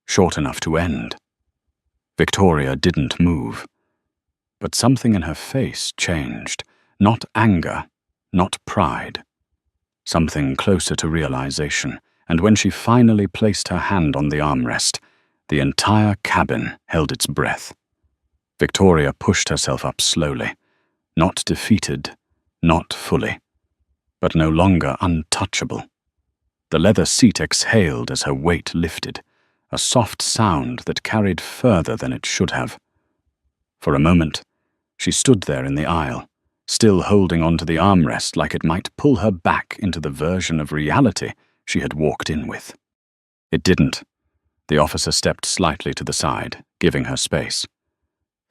short enough to end. Victoria didn't move. But something in her face changed. Not anger, not pride. Something closer to realization, and when she finally placed her hand on the armrest, the entire cabin held its breath. Victoria pushed herself up slowly, not defeated, not fully, but no longer untouchable. The leather seat exhaled as her weight lifted, a soft sound that carried further than it should have. For a moment, she stood there in the aisle, still holding onto the armrest like it might pull her back into the version of reality she had walked in with. It didn't. The officer stepped slightly to the side, giving her space.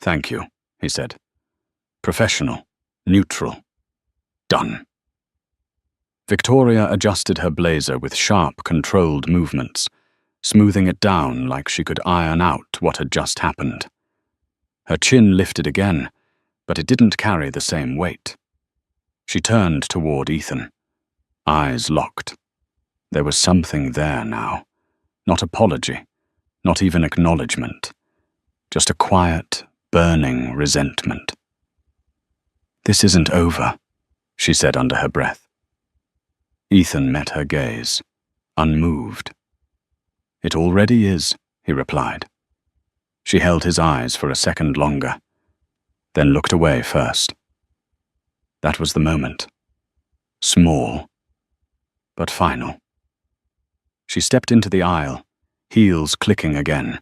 "Thank you," he said. "Professional, neutral, done." Victoria adjusted her blazer with sharp, controlled movements, smoothing it down like she could iron out what had just happened. Her chin lifted again, but it didn't carry the same weight. She turned toward Ethan, eyes locked. There was something there now. Not apology, not even acknowledgement. Just a quiet, burning resentment. "This isn't over," she said under her breath. Ethan met her gaze, unmoved. "It already is," he replied. She held his eyes for a second longer, then looked away first. That was the moment. Small, but final. She stepped into the aisle, heels clicking again.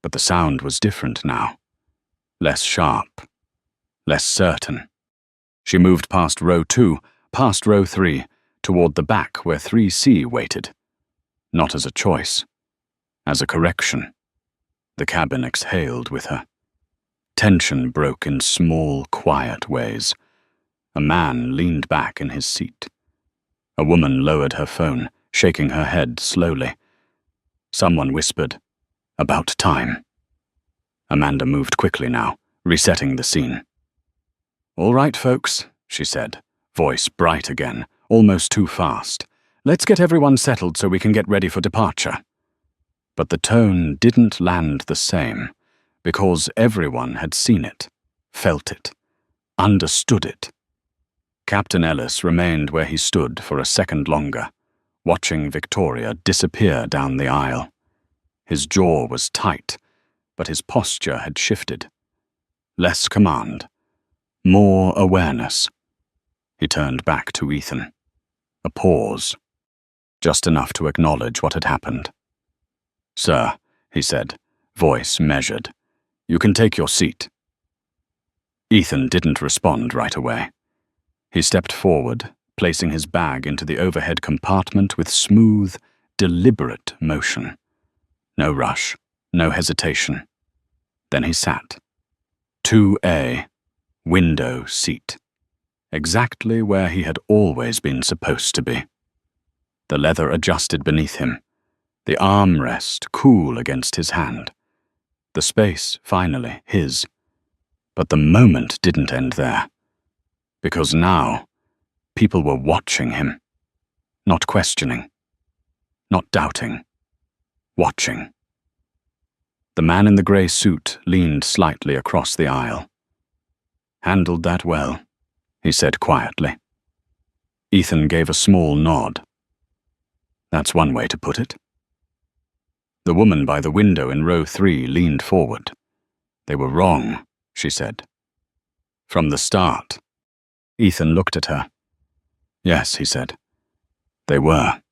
But the sound was different now. Less sharp, less certain. She moved past row 2, past row 3, toward the back where 3C waited. Not as a choice, as a correction. The cabin exhaled with her. Tension broke in small, quiet ways. A man leaned back in his seat. A woman lowered her phone, shaking her head slowly. Someone whispered, "About time." Amanda moved quickly now, resetting the scene. "All right, folks," she said, voice bright again, almost too fast. "Let's get everyone settled so we can get ready for departure." But the tone didn't land the same, because everyone had seen it, felt it, understood it. Captain Ellis remained where he stood for a second longer, watching Victoria disappear down the aisle. His jaw was tight, but his posture had shifted. Less command, more awareness. He turned back to Ethan. A pause, just enough to acknowledge what had happened. "Sir," he said, voice measured, "you can take your seat." Ethan didn't respond right away. He stepped forward, placing his bag into the overhead compartment with smooth, deliberate motion. No rush, no hesitation. Then he sat. 2A, window seat. Exactly where he had always been supposed to be. The leather adjusted beneath him, the armrest cool against his hand. The space, finally, his. But the moment didn't end there. Because now, people were watching him. Not questioning. Not doubting. Watching. The man in the grey suit leaned slightly across the aisle. "Handled that well," he said quietly. Ethan gave a small nod. "That's one way to put it." The woman by the window in row 3 leaned forward. "They were wrong," she said. "From the start." Ethan looked at her. "Yes," he said. "They were.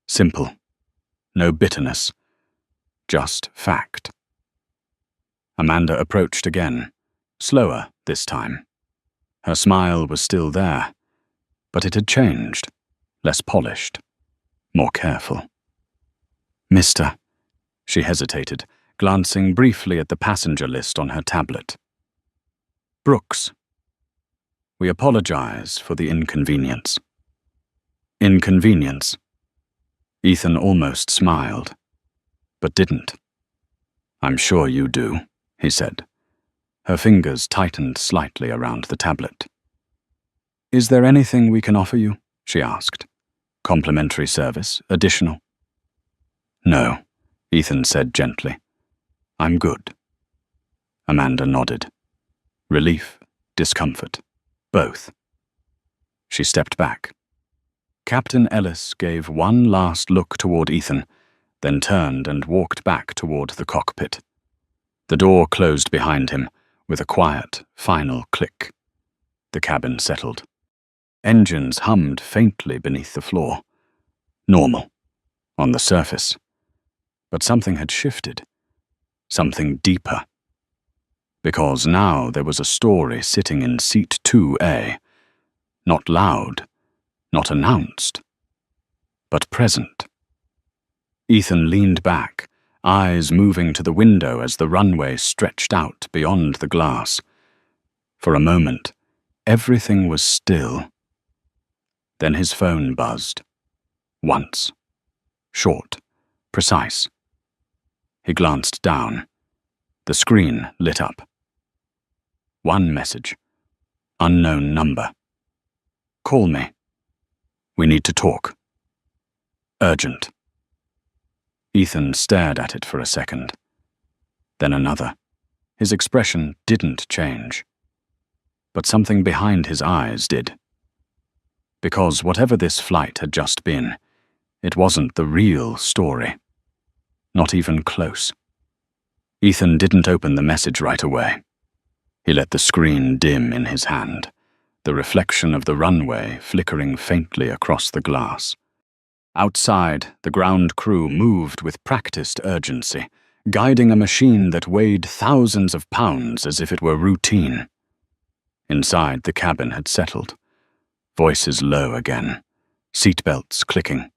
Simple. No bitterness. Just fact." Amanda approached again, slower this time. Her smile was still there, but it had changed, less polished, more careful. "Mr." She hesitated, glancing briefly at the passenger list on her tablet. "Brooks. We apologize for the inconvenience." Inconvenience. Ethan almost smiled, but didn't. "I'm sure you do," he said. Her fingers tightened slightly around the tablet. "Is there anything we can offer you?" she asked. "Complimentary service, additional?" "No," Ethan said gently. "I'm good." Amanda nodded. Relief, discomfort, both. She stepped back. Captain Ellis gave one last look toward Ethan, then turned and walked back toward the cockpit. The door closed behind him, with a quiet, final click. The cabin settled. Engines hummed faintly beneath the floor. Normal, on the surface. But something had shifted. Something deeper. Because now there was a story sitting in seat 2A. Not loud, not announced, but present. Ethan leaned back, eyes moving to the window as the runway stretched out beyond the glass. For a moment, everything was still. Then his phone buzzed. Once. Short. Precise. He glanced down. The screen lit up. One message. Unknown number. Call me. We need to talk. Urgent. Ethan stared at it for a second. Then another. His expression didn't change. But something behind his eyes did. Because whatever this flight had just been, it wasn't the real story. Not even close. Ethan didn't open the message right away. He let the screen dim in his hand, the reflection of the runway flickering faintly across the glass. Outside, the ground crew moved with practiced urgency, guiding a machine that weighed thousands of pounds as if it were routine. Inside, the cabin had settled. Voices low again, seatbelts clicking.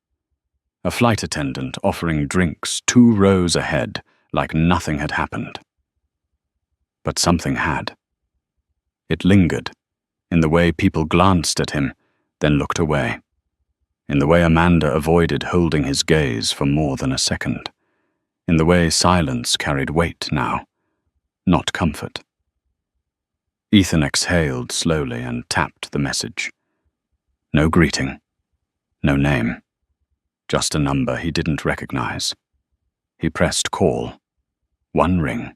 A flight attendant offering drinks 2 rows ahead, like nothing had happened. But something had. It lingered, in the way people glanced at him, then looked away, in the way Amanda avoided holding his gaze for more than a second, in the way silence carried weight now, not comfort. Ethan exhaled slowly and tapped the message. No greeting, no name, just a number he didn't recognize. He pressed call. 1 ring.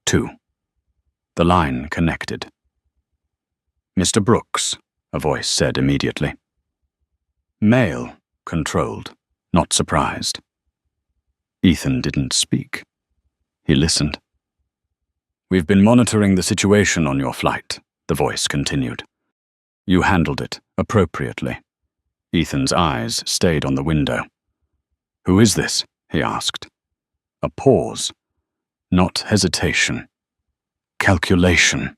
2. The line connected. Mr. Brooks, a voice said immediately. Male, controlled, not surprised. Ethan didn't speak. He listened. We've been monitoring the situation on your flight, the voice continued. You handled it appropriately. Ethan's eyes stayed on the window. Who is this? He asked. A pause. Not hesitation. Calculation.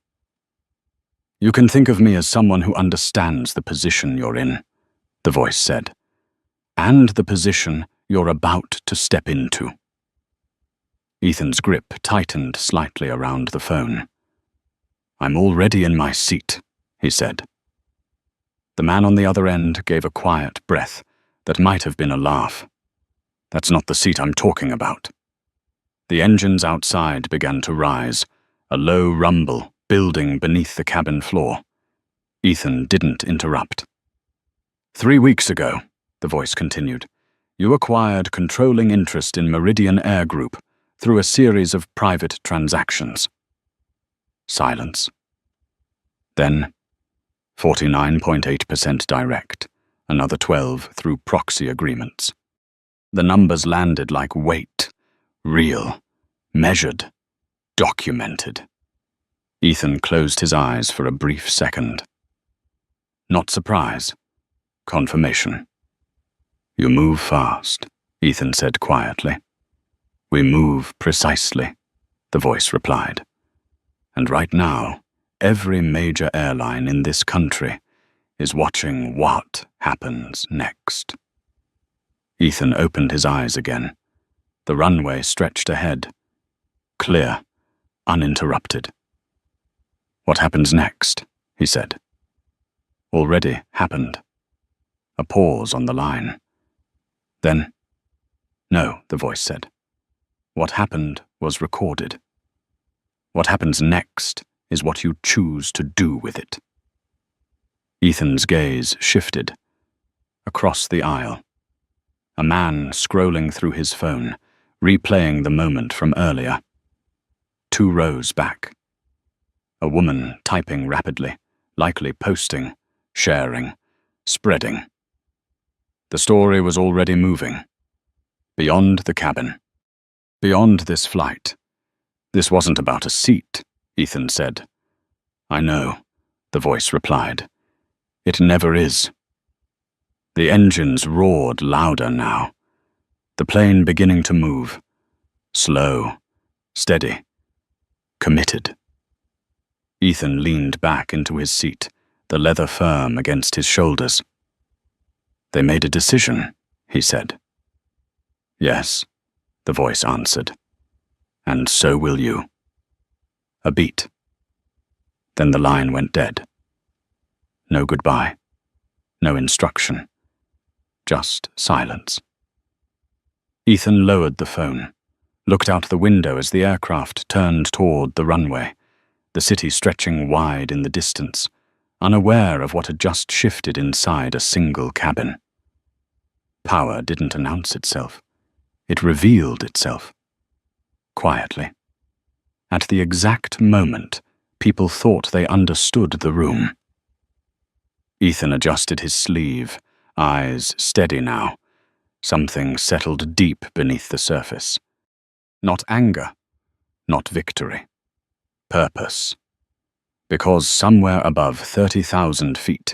You can think of me as someone who understands the position you're in, the voice said, and the position you're about to step into. Ethan's grip tightened slightly around the phone. I'm already in my seat, he said. The man on the other end gave a quiet breath that might have been a laugh. That's not the seat I'm talking about. The engines outside began to rise, a low rumble building beneath the cabin floor. Ethan didn't interrupt. 3 weeks ago, the voice continued, you acquired controlling interest in Meridian Air Group through a series of private transactions. Silence. Then, 49.8% direct, another 12 through proxy agreements. The numbers landed like weight, real, measured, documented. Ethan closed his eyes for a brief second. Not surprise, confirmation. You move fast, Ethan said quietly. We move precisely, the voice replied. And right now, every major airline in this country is watching what happens next. Ethan opened his eyes again. The runway stretched ahead. Clear, uninterrupted. What happens next? He said. Already happened. A pause on the line. Then, no, the voice said. What happened was recorded. What happens next is what you choose to do with it. Ethan's gaze shifted. Across the aisle. A man scrolling through his phone, replaying the moment from earlier. 2 rows back. A woman typing rapidly, likely posting, sharing, spreading. The story was already moving. Beyond the cabin. Beyond this flight. This wasn't about a seat, Ethan said. I know, the voice replied. It never is. The engines roared louder now. The plane beginning to move. Slow, steady, committed. Ethan leaned back into his seat, the leather firm against his shoulders. They made a decision, he said. Yes, the voice answered. And so will you. A beat. Then the line went dead. No goodbye. No instruction. Just silence. Ethan lowered the phone, looked out the window as the aircraft turned toward the runway, the city stretching wide in the distance, unaware of what had just shifted inside a single cabin. Power didn't announce itself. It revealed itself. Quietly. At the exact moment, people thought they understood the room. Ethan adjusted his sleeve, eyes steady now. Something settled deep beneath the surface. Not anger, not victory. Purpose. Because somewhere above 30,000 feet,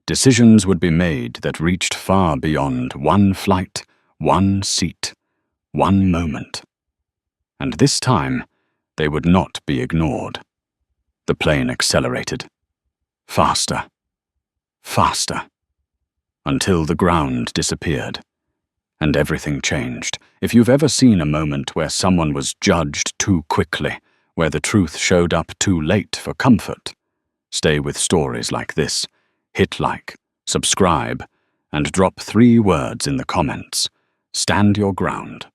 decisions would be made that reached far beyond one flight, one seat, one moment. And this time, they would not be ignored. The plane accelerated. Faster. Faster. Until the ground disappeared. And everything changed. If you've ever seen a moment where someone was judged too quickly, where the truth showed up too late for comfort, stay with stories like this. Hit like, subscribe, and drop 3 words in the comments. Stand your ground.